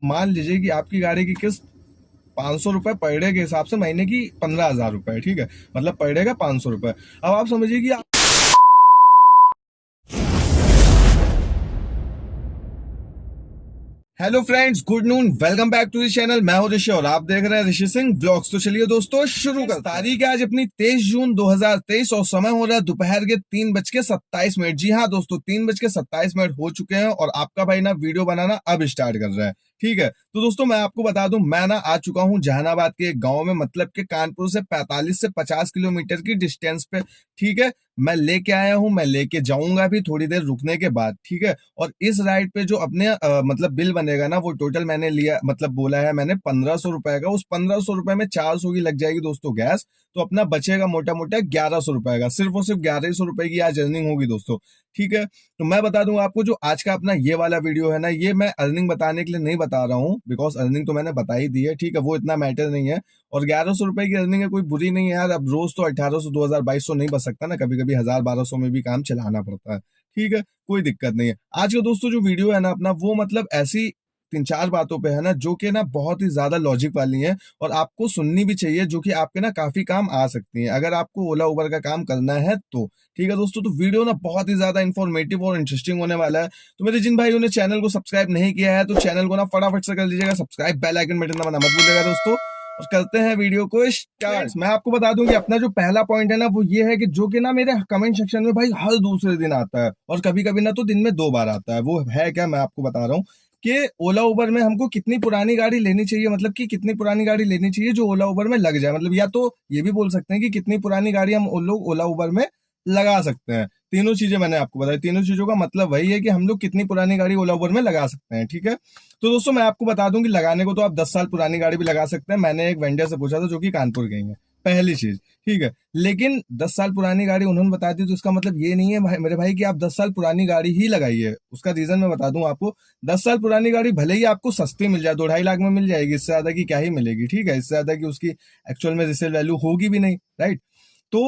मान लीजिए कि आपकी गाड़ी की किस्त 500 रुपए पर डे के हिसाब से महीने की 15,000 रुपए, ठीक है, मतलब पर डे का 500 रुपए। अब आप समझिए कि hello friends, good noon, welcome back to the channel. मैं हूं ऋषि और आप देख रहे हैं ऋषि सिंह ब्लॉग्स। तो चलिए दोस्तों शुरू करते हैं। तारीख है आज अपनी 23 जून 2023 और समय हो रहा है दोपहर के 3:27। जी हाँ दोस्तों, 3:27 हो चुके हैं और आपका भाई ना वीडियो बनाना अब स्टार्ट कर रहा है। ठीक है, तो दोस्तों मैं आपको बता दूं, मैं ना आ चुका हूं जहानाबाद के एक गांव में, मतलब कि कानपुर से 45 से 50 किलोमीटर की डिस्टेंस पे। ठीक है, मैं लेके आया हूं, मैं लेके जाऊंगा भी थोड़ी देर रुकने के बाद। ठीक है, और इस राइड पे जो अपने मतलब बिल बनेगा ना, वो टोटल मैंने लिया, मतलब बोला है मैंने 1500 रुपए का। उस 1500 रुपए में 400 की लग जाएगी दोस्तों गैस, तो अपना बचेगा मोटा मोटा 1100 रुपए का। सिर्फ और सिर्फ 1100 रुपए की आज अर्निंग होगी दोस्तों। ठीक है, तो मैं बता दूं आपको, जो आज का अपना ये वाला वीडियो है ना, ये मैं अर्निंग बताने के लिए नहीं बता रहा हूँ, बिकॉज अर्निंग तो मैंने बता ही दी है। ठीक है, वो इतना मैटर नहीं है। और 1100 रुपए की अर्निंग है, कोई बुरी नहीं है यार। अब रोज तो 1800, 2000, 2200 नहीं बच सकता ना, कभी कभी 1000, 1200 में भी काम चलाना पड़ता है। ठीक है, कोई दिक्कत नहीं है। आज का दोस्तों जो वीडियो है ना अपना, वो मतलब ऐसी 3-4 बातों पे है ना, जो कि ना बहुत ही ज्यादा लॉजिक वाली है और आपको सुननी भी चाहिए, जो कि आपके ना काफी काम आ सकती है अगर आपको ओला उबर का काम करना है तो। ठीक है दोस्तों, तो वीडियो ना बहुत ही ज्यादा इंफॉर्मेटिव और इंटरेस्टिंग होने वाला है। तो मेरे जिन भाइयों ने चैनल को सब्सक्राइब नहीं किया है, तो चैनल को ना फटाफट से कर लीजिएगा सब्सक्राइब, बेल आइकन बटन दबाना मत भूलिएगा दोस्तों। और करते हैं वीडियो को स्टार्ट। मैं आपको बता दूं कि अपना जो पहला पॉइंट है ना, वो ये है कि जो कि ना मेरे कमेंट सेक्शन में भाई हर दूसरे दिन आता है और कभी कभी ना तो दिन में 2 बार आता है। वो है क्या, मैं आपको बता रहा हूँ कि ओला उबर में हमको कितनी पुरानी गाड़ी लेनी चाहिए, मतलब कि कितनी पुरानी गाड़ी लेनी चाहिए जो ओला उबर में लग जाए। मतलब या तो ये भी बोल सकते हैं कि कितनी पुरानी गाड़ी हम लोग ओला उबर में लगा सकते हैं। तीनों चीजें मैंने आपको बताई। तीनों चीजों का मतलब वही है कि हम लोग कितनी पुरानी गाड़ी ओला उबर में लगा सकते हैं। ठीक है, तो दोस्तों मैं आपको बता दूं कि लगाने को तो आप 10 साल पुरानी गाड़ी भी लगा सकते हैं। मैंने एक वेंडर से पूछा था जो कि कानपुर गई है, पहली चीज। ठीक है, लेकिन 10 साल पुरानी गाड़ी उन्होंने बता दी, तो इसका मतलब ये नहीं है भाई, मेरे भाई, कि आप 10 साल पुरानी गाड़ी ही लगाइए। उसका रीजन मैं बता दूं आपको। 10 साल पुरानी गाड़ी भले ही आपको सस्ती मिल जाए, 2-2.5 लाख में मिल जाएगी, इससे ज्यादा की क्या ही मिलेगी। ठीक है, इससे ज्यादा की उसकी एक्चुअल में रिसेल वैल्यू होगी भी नहीं, राइट। तो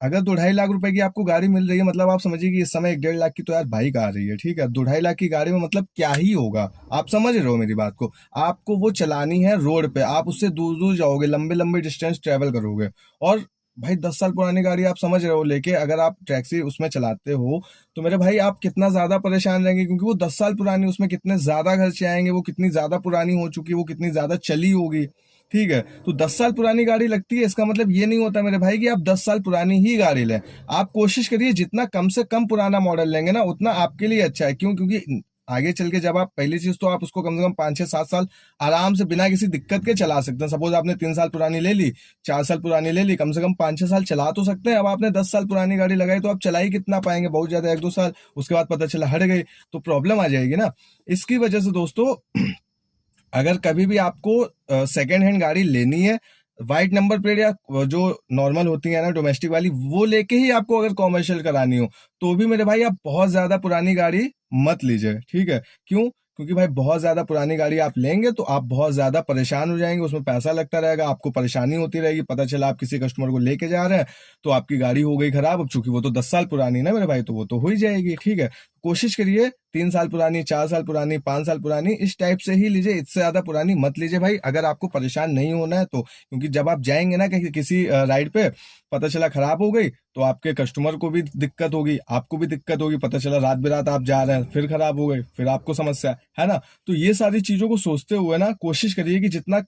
अगर 2-2.5 लाख रुपए की आपको गाड़ी मिल रही है, मतलब आप समझिए कि इस समय 1-1.5 लाख की तो यार बाइक आ रही है। ठीक है, 2-2.5 लाख की गाड़ी में मतलब क्या ही होगा, आप समझ रहे हो मेरी बात को। आपको वो चलानी है रोड पे, आप उससे दूर दूर जाओगे, लंबे लंबे डिस्टेंस ट्रेवल करोगे। और भाई 10 साल पुरानी गाड़ी आप समझ रहे हो लेके अगर आप टैक्सी उसमें चलाते हो, तो मेरे भाई आप कितना ज्यादा परेशान रहेंगे, क्योंकि वो 10 साल पुरानी, उसमें कितने ज्यादा खर्चे आएंगे, वो कितनी ज्यादा पुरानी हो चुकी है, वो कितनी ज्यादा चली होगी। ठीक है, तो 10 साल पुरानी गाड़ी लगती है, इसका मतलब ये नहीं होता मेरे भाई कि आप 10 साल पुरानी ही गाड़ी लें। आप कोशिश करिए जितना कम से कम पुराना मॉडल लेंगे ना, उतना आपके लिए अच्छा है। क्यों? क्योंकि आगे चल के जब आप, पहली चीज तो आप उसको कम से कम 5-6-7 साल आराम से बिना किसी दिक्कत के चला सकते हैं। सपोज आपने 3 साल पुरानी ले ली, 4 साल पुरानी ले ली, कम से कम 5-6 साल चला तो सकते हैं। अब आपने 10 साल पुरानी गाड़ी लगाई तो आप चला ही कितना पाएंगे, बहुत ज्यादा 1-2 साल, उसके बाद पता चला हट गई तो प्रॉब्लम आ जाएगी ना। इसकी वजह से दोस्तों अगर कभी भी आपको सेकेंड हैंड गाड़ी लेनी है, वाइट नंबर प्लेट या जो नॉर्मल होती है ना डोमेस्टिक वाली, वो लेके ही आपको अगर कॉमर्शियल करानी हो, तो भी मेरे भाई आप बहुत ज्यादा पुरानी गाड़ी मत लीजिए। ठीक है, क्यों? क्योंकि भाई बहुत ज्यादा पुरानी गाड़ी आप लेंगे तो आप बहुत ज्यादा परेशान हो जाएंगे, उसमें पैसा लगता रहेगा, आपको परेशानी होती रहेगी। पता चला आप किसी कस्टमर को लेके जा रहे हैं तो आपकी गाड़ी हो गई खराब। अब चूंकि वो तो 10 साल पुरानी है ना मेरे भाई, तो वो तो हो ही जाएगी। ठीक है, कोशिश करिए 3 साल पुरानी, 4 साल पुरानी, 5 साल पुरानी, इस टाइप से ही लीजिए, इससे ज्यादा पुरानी मत लीजिए भाई, अगर आपको परेशान नहीं होना है तो। क्योंकि जब आप जाएंगे ना कहीं किसी राइड पे, पता चला खराब हो गई, तो आपके कस्टमर को भी दिक्कत होगी, आपको भी दिक्कत होगी। पता चला रात बिरात आप जा रहे हैं, फिर खराब हो गई, फिर आपको समस्या है ना। तो ये सारी चीजों को सोचते हुए ना कोशिश करिए कि जितना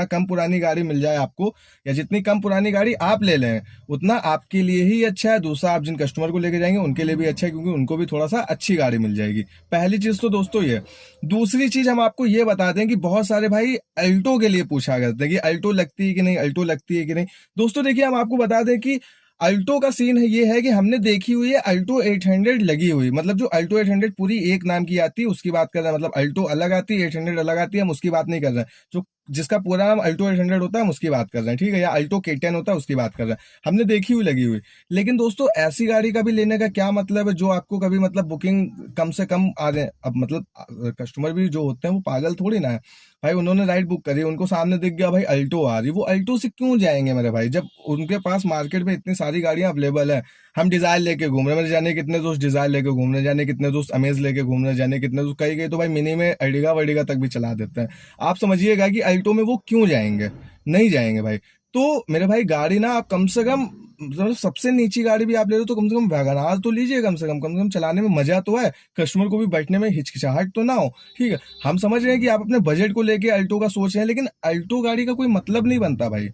कम पुरानी गाड़ी मिल जाए आपको, या जितनी कम पुरानी गाड़ी आप ले लें, उतना आपके लिए ही अच्छा है। दूसरा, आप जिन कस्टमर को लेके जाएंगे उनके लिए भी अच्छा है, क्योंकि उनको भी थोड़ा सा अच्छी गाड़ी मिल जाएगी। पहली चीज तो दोस्तों ये। दूसरी चीज हम आपको ये बता दें कि बहुत सारे भाई अल्टो के लिए पूछा करते हैं कि अल्टो लगती है कि नहीं, अल्टो लगती है कि नहीं। दोस्तों देखिए, हम आपको बता दें कि अल्टो का सीन है, ये है कि हमने देखी हुई है अल्टो 800 लगी हुई, मतलब जो अल्टो 800 पूरी एक नाम की आती है उसकी बात कर रहे हैं। मतलब अल्टो अलग आती है, 800 अलग आती है, हम उसकी बात नहीं कर रहे हैं। जो जिसका पूरा नाम अल्टो 800 होता है हम उसकी बात कर रहे हैं, ठीक है, या अल्टो K10 होता है उसकी बात कर रहे हैं, हमने देखी हुई लगी हुई। लेकिन दोस्तों ऐसी गाड़ी का भी लेने का क्या मतलब है जो आपको कभी मतलब बुकिंग कम से कम आ जाए। अब मतलब कस्टमर भी जो होते हैं वो पागल थोड़ी ना है भाई, उन्होंने राइड बुक करी, उनको सामने दिख गया भाई अल्टो आ रही, वो अल्टो से क्यों जाएंगे मेरे भाई, जब उनके पास मार्केट में इतनी सारी गाड़ियां अवेलेबल है। हम डिजायर लेके घूम रहे हैं, मेरे जाने कितने दोस्त डिजायर लेके घूम रहे हैं, जाने कितने दोस्त अमेज लेके घूम रहे हैं, जाने कितने दोस्त कहीं गए तो भाई मिनी में अडिगा वडिगा तक भी चला देते हैं। आप समझिएगा कि अल्टो में वो क्यों जाएंगे, नहीं जाएंगे भाई। तो मेरे भाई गाड़ी ना आप कम से कम मतलब सबसे नीची गाड़ी भी आप ले रहे हो तो कम से कम वैगनार तो लीजिए, कम से कम चलाने में मजा तो है, कस्टमर को भी बैठने में हिचकिचाहट तो ना हो, ठीक है। हम समझ रहे हैं कि आप अपने बजट को लेके अल्टो का सोच रहे हैं, लेकिन अल्टो गाड़ी का कोई मतलब नहीं बनता भाई,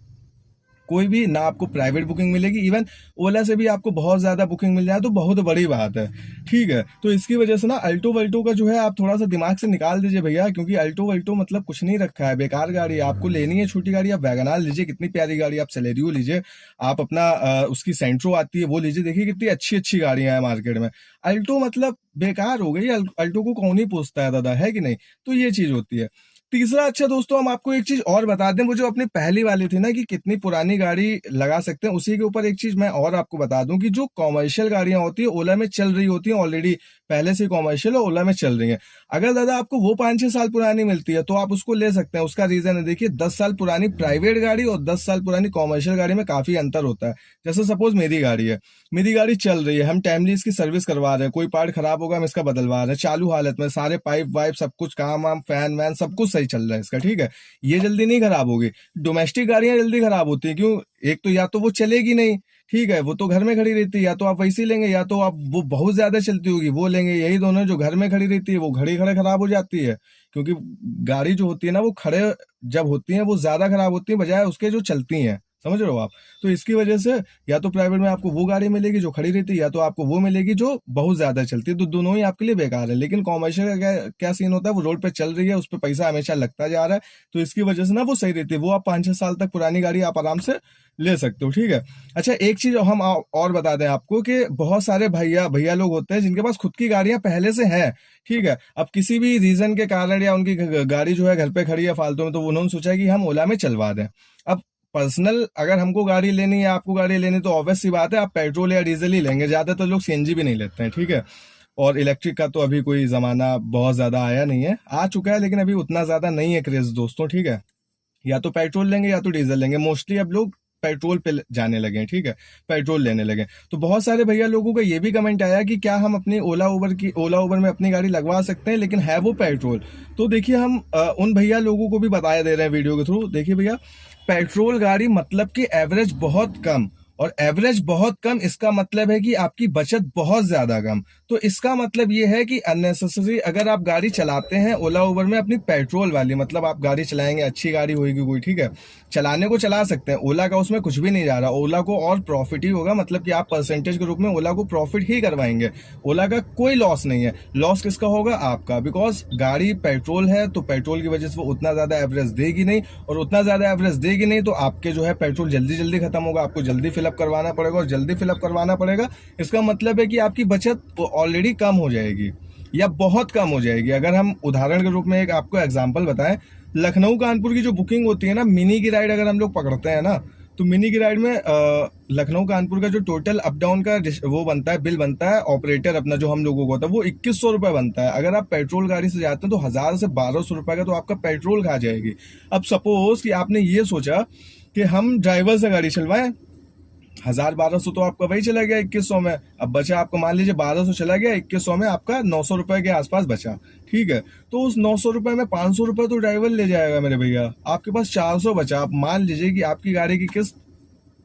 कोई भी ना आपको प्राइवेट बुकिंग मिलेगी, इवन ओला से भी आपको बहुत ज्यादा बुकिंग मिल जाए तो बहुत बड़ी बात है, ठीक है। तो इसकी वजह से ना अल्टो वल्टो का जो है आप थोड़ा सा दिमाग से निकाल दीजिए भैया, क्योंकि अल्टो वल्टो मतलब कुछ नहीं रखा है, बेकार गाड़ी है। आपको लेनी है छोटी गाड़ी, आप वैगनार लीजिए, कितनी प्यारी गाड़ी, आप सेलेरियो लीजिए, आप अपना उसकी सेंट्रो आती है वो लीजिए, देखिए कितनी अच्छी अच्छी गाड़ियां हैं मार्केट में। अल्टो मतलब बेकार हो गई, अल्टो को कौन ही पूछता है दादा, है कि नहीं। तो ये चीज होती है। तीसरा, अच्छा दोस्तों हम आपको एक चीज और बता दें, वो जो अपनी पहली वाली थी ना कि कितनी पुरानी गाड़ी लगा सकते हैं, उसी के ऊपर एक चीज मैं और आपको बता दूं कि जो कॉमर्शियल गाड़ियां होती है ओला में चल रही होती हैं ऑलरेडी, पहले से कॉमर्शियल और ओला में चल रही है। अगर दादा आपको वो 5-6 साल पुरानी मिलती है तो आप उसको ले सकते हैं। उसका रीजन है, देखिए 10 साल पुरानी प्राइवेट गाड़ी और 10 साल पुरानी कॉमर्शियल गाड़ी में काफी अंतर होता है। जैसे सपोज मेरी गाड़ी है, मेरी गाड़ी चल रही है, हम टाइमली इसकी सर्विस करवा रहे हैं, कोई पार्ट खराब होगा हम इसका बदलवा रहे हैं चालू हालत में, सारे पाइप वाइप सब कुछ काम वाम फैन वैन सब कुछ सही चल रहा है इसका, ठीक है, ये जल्दी नहीं खराब होगी। डोमेस्टिक गाड़ियां जल्दी खराब होती है, क्यों, एक तो या तो वो चलेगी नहीं, ठीक है, वो तो घर में खड़ी रहती है, या तो आप वैसी लेंगे या तो आप वो बहुत ज्यादा चलती होगी वो लेंगे, यही दोनों। जो घर में खड़ी रहती है वो घड़ी खड़े खराब हो जाती है, क्योंकि गाड़ी जो होती है ना वो खड़े जब होती है वो ज्यादा खराब होती है बजाय उसके जो चलती हैं, समझ रहे हो आप। तो इसकी वजह से या तो प्राइवेट में आपको वो गाड़ी मिलेगी जो खड़ी रहती है, या तो आपको वो मिलेगी जो बहुत ज्यादा चलती है, तो दोनों ही आपके लिए बेकार है। लेकिन कॉमर्शियल का क्या सीन होता है, वो रोड पे चल रही है, उस पर पैसा हमेशा लगता जा रहा है, तो इसकी वजह से ना वो सही रहती है, वो आप 5-6 साल तक पुरानी गाड़ी आप आराम से ले सकते हो, ठीक है। अच्छा एक चीज हम और बता दें आपको कि बहुत सारे भैया भैया लोग होते हैं जिनके पास खुद की गाड़ियां पहले से हैं, ठीक है, अब किसी भी रीजन के कारण या उनकी गाड़ी जो है घर पे खड़ी है फालतू में, तो उन्होंने सोचा कि हम ओला में चलवा दें। अब पर्सनल अगर हमको गाड़ी लेनी है, आपको गाड़ी लेनी, तो ऑब्वियस सी बात है आप पेट्रोल या डीजल ही लेंगे, ज्यादातर लोग सीएनजी भी नहीं लेते हैं, ठीक है। और इलेक्ट्रिक का तो अभी कोई जमाना बहुत ज्यादा आया नहीं है, आ चुका है लेकिन अभी उतना ज्यादा नहीं है क्रेज दोस्तों, ठीक है। या तो पेट्रोल लेंगे या तो डीजल लेंगे, मोस्टली अब लोग पेट्रोल पे जाने लगे हैं, ठीक है, पेट्रोल लेने लगे। तो बहुत सारे भैया लोगों का ये भी कमेंट आया कि क्या हम अपनी ओला उबर में अपनी गाड़ी लगवा सकते हैं लेकिन है वो पेट्रोल। तो देखिए हम उन भैया लोगों को भी बताया दे रहे हैं वीडियो के थ्रू। देखिए भैया, पेट्रोल गाड़ी मतलब कि एवरेज बहुत कम, और एवरेज बहुत कम इसका मतलब है कि आपकी बचत बहुत ज्यादा कम। तो इसका मतलब ये है कि अननेसेसरी अगर आप गाड़ी चलाते हैं ओला उबर में अपनी पेट्रोल वाली, मतलब आप गाड़ी चलाएंगे अच्छी गाड़ी होगी कोई, ठीक है, चलाने को चला सकते हैं, ओला का उसमें कुछ भी नहीं जा रहा, ओला को और प्रॉफिट ही होगा, मतलब कि आप परसेंटेज के रूप में ओला को प्रॉफिट ही करवाएंगे, ओला का कोई लॉस नहीं है। लॉस किसका होगा, आपका, बिकॉज गाड़ी पेट्रोल है तो पेट्रोल की वजह से वो उतना ज्यादा एवरेज देगी नहीं, और उतना ज्यादा एवरेज देगी नहीं तो आपके जो है पेट्रोल जल्दी जल्दी खत्म होगा, आपको जल्दी फिलअप करवाना पड़ेगा, और जल्दी फिलअप करवाना पड़ेगा इसका मतलब है कि आपकी बचत ऑलरेडी कम हो जाएगी या बहुत कम हो जाएगी। अगर हम उदाहरण के रूप में एक आपको एग्जांपल बताएं, लखनऊ कानपुर की जो बुकिंग होती है ना, मिनी की राइड अगर हम लोग पकड़ते हैं ना, तो मिनी की राइड में लखनऊ कानपुर का जो टोटल अप डाउन का वो बनता है, बिल बनता है ऑपरेटर अपना जो हम लोगों को होता है, वो 2100 रुपए बनता है। अगर आप पेट्रोल गाड़ी से जाते हैं तो 1000 से 1200 रुपए का तो आपका पेट्रोल खा जाएगी। अब सपोज कि आपने ये सोचा कि हम ड्राइवर से गाड़ी चलवाएं, 1000-1200 तो आपका वही चला गया 2100 में, अब बचा आपको मान लीजिए 1200 चला गया, 2100 में आपका 900 रुपए के आसपास बचा, ठीक है। तो उस 900 रुपए में 500 रुपए तो ड्राइवर ले जाएगा मेरे भैया, आपके पास 400 बचा। आप मान लीजिए कि आपकी गाड़ी की किस्त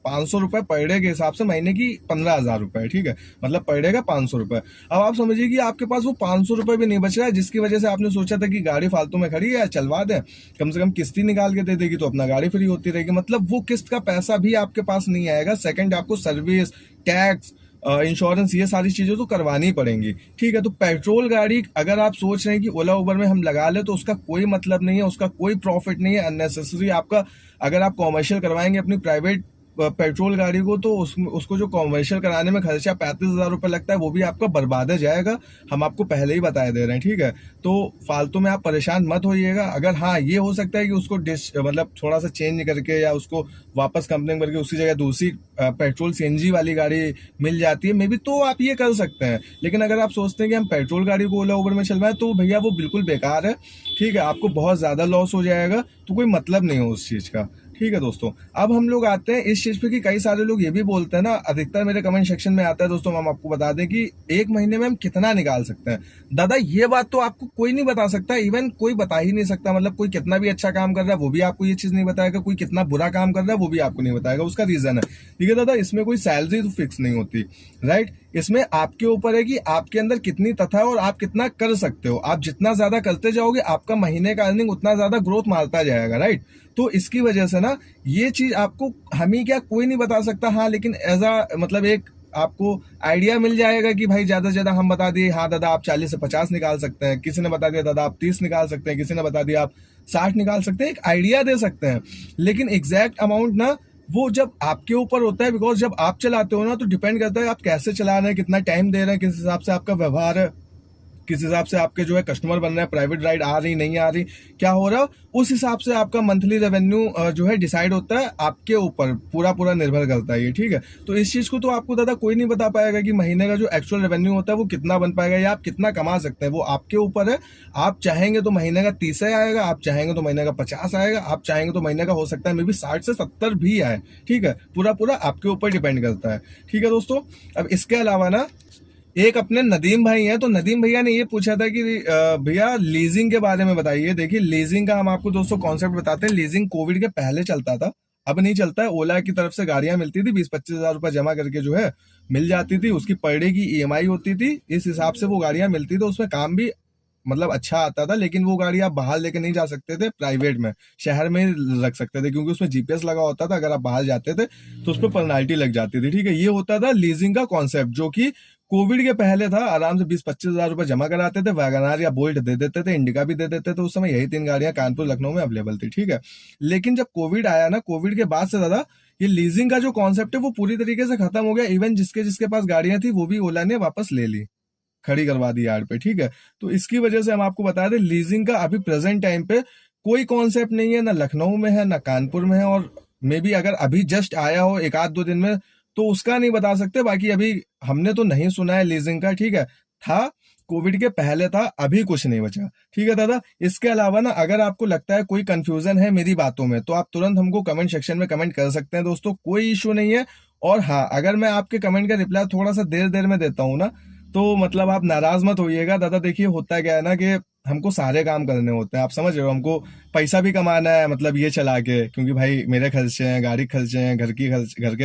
500 रुपए पर डे के हिसाब से महीने की 15,000 रुपए, ठीक है, मतलब पर डे का 500 रुपए। अब आप समझिए कि आपके पास वो 500 रुपए भी नहीं बच रहा है, जिसकी वजह से आपने सोचा था कि गाड़ी फालतू में खड़ी है चलवा दें, कम से कम किस्ती निकाल के दे देगी तो अपना गाड़ी फ्री होती रहेगी, मतलब वो किस्त का पैसा भी आपके पास नहीं आएगा। सेकंड, आपको सर्विस, टैक्स, इंश्योरेंस, ये सारी चीजें तो करवानी पड़ेंगी, ठीक है। तो पेट्रोल गाड़ी अगर आप सोच रहे हैं कि ओला उबर में हम लगा ले तो उसका कोई मतलब नहीं है, उसका कोई प्रॉफिट नहीं है, अननेसेसरी आपका। अगर आप कॉमर्शियल करवाएंगे अपनी प्राइवेट पेट्रोल गाड़ी को, तो उसको जो कॉमर्शियल कराने में खर्चा 35,000 रुपये लगता है वो भी आपका बर्बाद जाएगा, हम आपको पहले ही बता दे रहे हैं, ठीक है। तो फालतू में आप परेशान मत होइएगा। अगर हाँ ये हो सकता है कि उसको मतलब थोड़ा सा चेंज करके या उसको वापस कंपनी करके उसकी जगह दूसरी पेट्रोल सीएनजी वाली गाड़ी मिल जाती है मे बी, तो आप ये कर सकते हैं। लेकिन अगर आप सोचते हैं कि हम पेट्रोल गाड़ी को ओला उबर में चलवाएं तो भैया वो बिल्कुल बेकार है, ठीक है। आपको बहुत ज़्यादा लॉस हो जाएगा, तो कोई मतलब नहीं हो उस चीज़ का, ठीक है दोस्तों। अब हम लोग आते हैं इस चीज पे कि कई सारे लोग ये भी बोलते हैं ना, अधिकतर मेरे कमेंट सेक्शन में आता है दोस्तों, हम आपको बता दें कि एक महीने में हम कितना निकाल सकते हैं। दादा ये बात तो आपको कोई नहीं बता सकता, इवन कोई बता ही नहीं सकता। मतलब कोई कितना भी अच्छा काम कर रहा है वो भी आपको ये चीज नहीं बताएगा, कोई कितना बुरा काम कर रहा है वो भी आपको नहीं बताएगा। उसका रीजन है, ठीक है दादा, इसमें कोई सैलरी तो फिक्स नहीं होती, राइट। इसमें आपके ऊपर है कि आपके अंदर कितनी तथा है और आप कितना कर सकते हो। आप जितना ज्यादा करते जाओगे आपका महीने का अर्निंग उतना ज्यादा ग्रोथ मारता जाएगा, राइट। तो इसकी वजह से ना ये चीज आपको हम ही क्या कोई नहीं बता सकता, हाँ, लेकिन एज अ मतलब एक आपको आइडिया मिल जाएगा कि भाई ज्यादा से ज्यादा हम बता दिए हाँ दादा आप 40 से 50 निकाल सकते हैं, किसी ने बता दिया दादा आप 30 निकाल सकते हैं, किसी ने बता दिया आप 60 निकाल सकते हैं, एक आइडिया दे सकते हैं। लेकिन एग्जैक्ट अमाउंट ना वो जब आपके ऊपर होता है, बिकॉज जब आप चलाते हो ना तो डिपेंड करता है आप कैसे चला रहे हैं, कितना टाइम दे रहे हैं, किस हिसाब से आपका व्यवहार है, किस हिसाब से आपके जो है कस्टमर बन रहे हैं, प्राइवेट राइड आ रही नहीं आ रही, क्या हो रहा है, उस हिसाब से आपका मंथली रेवेन्यू जो है डिसाइड होता है। आपके ऊपर पूरा निर्भर करता है ये, ठीक है। तो इस चीज को तो आपको दादा कोई नहीं बता पाएगा कि महीने का जो एक्चुअल रेवेन्यू होता है वो कितना बन पाएगा या आप कितना कमा सकते हैं, वो आपके ऊपर है। आप चाहेंगे तो महीने का 30 आएगा, आप चाहेंगे तो महीने का 50 आएगा, आप चाहेंगे तो महीने का हो सकता है मे बी 60 से 70 भी आए, ठीक है। पूरा आपके ऊपर डिपेंड करता है, ठीक है दोस्तों। अब इसके अलावा ना एक अपने नदीम भाई हैं, तो नदीम भैया ने ये पूछा था कि भैया लीजिंग के बारे में बताइए। देखिए लीजिंग का हम आपको दोस्तों कॉन्सेप्ट बताते हैं। लीजिंग कोविड के पहले चलता था, अब नहीं चलता है। ओला की तरफ से गाड़ियां मिलती थी, 20-25 हजार रुपए जमा करके जो है मिल जाती थी, उसकी पर डे की ईएमआई होती थी, इस हिसाब से वो गाड़ियां मिलती थी। उसमें काम भी मतलब अच्छा आता था, लेकिन वो गाड़ी आप बाहर लेके नहीं जा सकते थे, प्राइवेट में शहर में ही रख सकते थे, क्योंकि उसमें जीपीएस लगा होता था। अगर आप बाहर जाते थे तो उस पर पेनल्टी लग जाती थी, ठीक है। ये होता था लीजिंग का कॉन्सेप्ट, जो कि कोविड के पहले था। आराम से 20-25 हजार रुपए जमा कराते थे, वैगनार या बोल्ट दे देते थे, इंडिका भी दे देते थे। उस समय यही 3 गाड़ियां कानपुर लखनऊ में अवेलेबल थी, ठीक है। लेकिन जब कोविड आया ना, कोविड के बाद से ज्यादा ये लीजिंग का जो कॉन्सेप्ट है वो पूरी तरीके से खत्म हो गया। इवन जिसके जिसके पास गाड़ियां थी वो भी ओला ने वापस ले ली, खड़ी करवा दी यार्ड पे, ठीक है। तो इसकी वजह से हम आपको बता दें लीजिंग का अभी प्रेजेंट टाइम पे कोई कॉन्सेप्ट नहीं है, ना लखनऊ में है ना कानपुर में है, और मे बी अगर अभी जस्ट आया हो 1-2 दिन में तो उसका नहीं बता सकते। बाकी अभी हमने तो नहीं सुना है लीजिंग का, ठीक है। था कोविड के पहले था, अभी कुछ नहीं बचा, ठीक है दादा। इसके अलावा ना अगर आपको लगता है कोई कंफ्यूजन है मेरी बातों में तो आप तुरंत हमको कमेंट सेक्शन में कमेंट कर सकते हैं दोस्तों, कोई इशू नहीं है। और हाँ, अगर मैं आपके कमेंट का रिप्लाई थोड़ा सा देर में देता हूँ ना तो मतलब आप नाराज मत होइएगा दादा। देखिए होता क्या है ना कि हमको सारे काम करने होते हैं, आप समझ रहे हो, हमको पैसा भी कमाना है, मतलब ये चला के, क्योंकि भाई मेरे खर्चे हैं, गाड़ी खर्चे हैं, घर के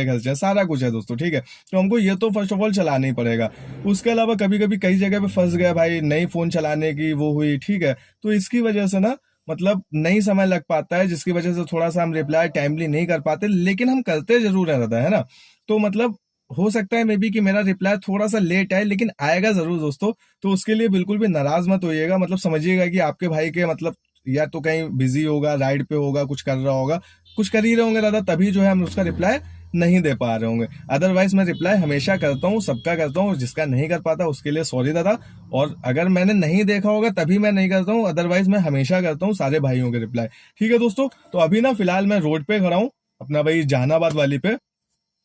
खर्चे हैं, सारा कुछ है दोस्तों, ठीक है। तो हमको ये तो फर्स्ट ऑफ ऑल चलाना ही पड़ेगा। उसके अलावा कभी कभी कई जगह पे फंस गए भाई, नई फोन चलाने की वो हुई, ठीक है। तो इसकी वजह से ना मतलब नहीं समय लग पाता है, जिसकी वजह से थोड़ा सा हम रिप्लाई टाइमली नहीं कर पाते, लेकिन हम करते जरूर है दादा, है ना। तो मतलब हो सकता है मे बी कि मेरा रिप्लाई थोड़ा सा लेट आए, लेकिन आएगा जरूर दोस्तों। तो उसके लिए बिल्कुल भी नाराज मत होइएगा, मतलब समझिएगा कि आपके भाई के मतलब या तो कहीं बिजी होगा, राइड पे होगा, कुछ कर रहा होगा, कुछ कर ही रहे होंगे दादा, तभी जो है हम उसका रिप्लाई नहीं दे पा रहे होंगे। अदरवाइज मैं रिप्लाई हमेशा करता हूँ, सबका करता हूँ, जिसका नहीं कर पाता उसके लिए सॉरी दादा। और अगर मैंने नहीं देखा होगा तभी मैं नहीं करता हूँ, अदरवाइज मैं हमेशा करता हूँ सारे भाइयों के रिप्लाई, ठीक है दोस्तों। तो अभी ना फिलहाल मैं रोड पे खड़ा हूँ अपना भाई जहानाबाद वाली पे,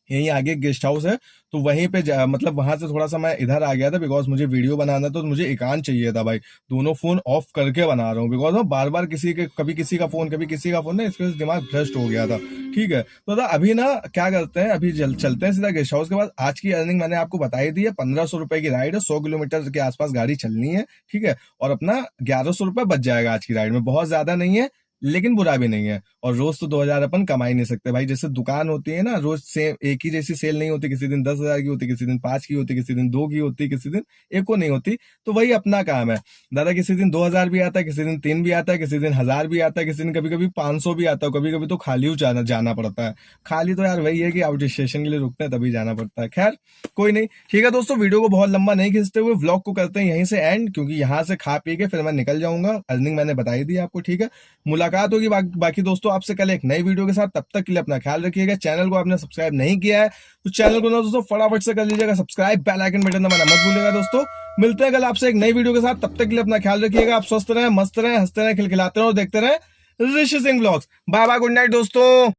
यहीं आगे गेस्ट हाउस है, तो वहीं पे मतलब वहां से थोड़ा सा मैं इधर आ गया था, बिकॉज मुझे वीडियो बनाना था, तो मुझे एकांत चाहिए था भाई। दोनों फोन ऑफ करके बना रहा हूँ, बिकॉज मैं बार बार कभी किसी का फोन कभी किसी का फोन ना, इसके दिमाग भ्रष्ट हो गया था, ठीक है। तो दादा अभी ना क्या करते हैं, अभी चलते हैं सीधा गेस्ट हाउस के बाद। आज की अर्निंग मैंने आपको बताई दी है, 1500 रुपए की राइड है, 100 किलोमीटर के आसपास गाड़ी चलनी है, ठीक है। और अपना 1100 रुपए बच जाएगा आज की राइड में, बहुत ज्यादा नहीं है लेकिन बुरा भी नहीं है। और रोज तो 2000 अपन कमा ही नहीं सकते भाई, जैसे दुकान होती है ना, रोज सेम एक ही जैसी सेल नहीं होती, किसी दिन 10,000 की होती, किसी दिन 5 की होती, किसी दिन 2 की होती, किसी दिन 1 को नहीं होती। तो वही अपना काम है दादा, किसी दिन 2000 भी आता है, किसी दिन 3 भी आता है, किसी दिन 1000 भी आता है, किसी दिन कभी कभी 500 भी आता है, कभी कभी तो खाली जाना पड़ता है। खाली तो यार वही है कि आउट स्टेशन के लिए रुकते हैं तभी जाना पड़ता है। खैर कोई नहीं, ठीक है दोस्तों, वीडियो को बहुत लंबा नहीं खींचते हुए व्लॉग को करते हैं यहीं से एंड, क्योंकि यहाँ से खा पी के फिर मैं निकल जाऊंगा। अर्निंग मैंने बताई दी आपको, ठीक है। मुलाकात मुलाकात होगी बाकी दोस्तों आपसे कल एक नई वीडियो के साथ। तब तक के लिए अपना ख्याल रखिएगा। चैनल को आपने सब्सक्राइब नहीं किया है तो चैनल को ना दोस्तों फटाफट से कर लीजिएगा सब्सक्राइब, बेल आइकन बटन दबाना मत भूलिएगा दोस्तों। मिलते हैं कल आपसे एक नई वीडियो के साथ। तब तक के लिए अपना ख्याल रखिएगा। आप स्वस्थ रहें, मस्त रहें, हंसते रहें, खिलखिलाते रहें और देखते रहें Rishi Singh vlogs. Bye bye, good night दोस्तों।